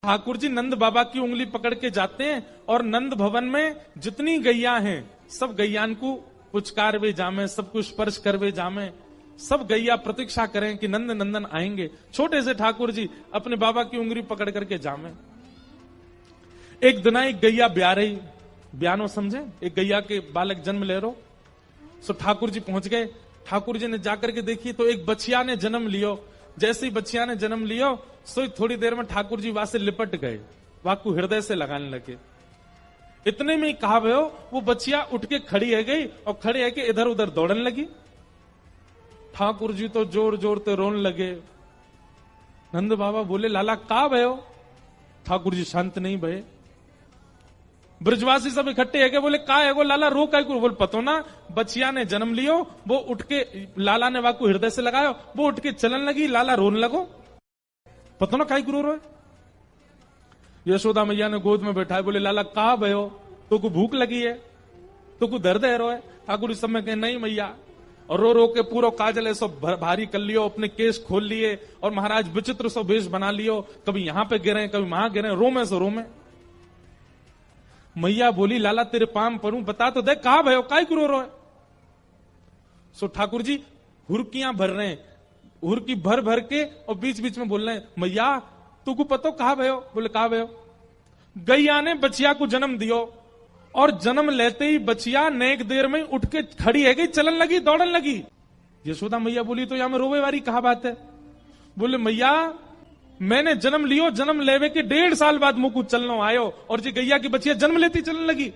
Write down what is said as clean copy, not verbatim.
ठाकुर जी नंद बाबा की उंगली पकड़ के जाते हैं और नंद भवन में जितनी गैया हैं सब गैयान को पुचकार वे जामे, सबको स्पर्श कर वे जामे, सब गैया प्रतीक्षा करें कि नंद नंदन आएंगे। छोटे से ठाकुर जी अपने बाबा की उंगली पकड़ करके जामे। एक दिन एक गैया ब्याह रही, ब्यानो समझे, एक गैया के बालक जन्म ले रो। सो ठाकुर जी पहुंच गए। ठाकुर जी ने जाकर के देखी तो एक बच्चिया ने जन्म लियो। जैसे ही बच्चिया ने जन्म लियो सो थोड़ी देर में ठाकुर जी वहां से लिपट गए, वाकू हृदय से लगाने लगे। इतने में ही कहा भयो वो बच्चिया उठ के खड़ी है गई और खड़े है के इधर उधर दौड़ने लगी। ठाकुर जी तो जोर जोर से रोने लगे। नंद बाबा बोले लाला का भयो? ठाकुर जी शांत नहीं भये। ब्रजवासी सब इकट्ठे है के बोले का है वो लाला रो का बोल पतो ना, बच्चिया ने जन्म लियो, वो उठ के लाला ने वाकू हृदय से लगायो, वो उठ के चलन लगी, लाला रोने लगो, पतो ना काई रो रहे। यशोदा मैया ने गोद में बैठाए, बोले लाला कहा भयो, तो को भूख लगी है, तो को दर्द है रोए। ठाकुर इस समय कहे नहीं मैया, और रो रो के पूरा काजल ऐसा भारी कर लियो, अपने केस खोल लिए और महाराज विचित्र सो वेश बना लियो, कभी यहां पे गिरे कभी वहां गिरे, रोमे सो रोमे। मैया बोली लाला तेरे पाम परूं, बता तो दे कहा भयो, काय रो रो है। सो ठाकुर जी हुरकियां भर रहे हैं, हुरकी भर भर के और बीच बीच में बोल रहे हैं मैया तुको पतो कहा भयो? बोले कहा भयो? गैया ने बच्चिया को जन्म दियो और जन्म लेते ही बच्चिया नेक देर में उठ के खड़ी है गई, चलन लगी, दौड़न लगी। यशोदा मैया बोली तो यहां में रोवे वाली कहा बात है? बोले मैया मैंने जन्म लियो, जन्म लेवे के 1.5 साल बाद मुझको चलनो आयो और जी गैया की बच्चिया जन्म लेती चलने लगी।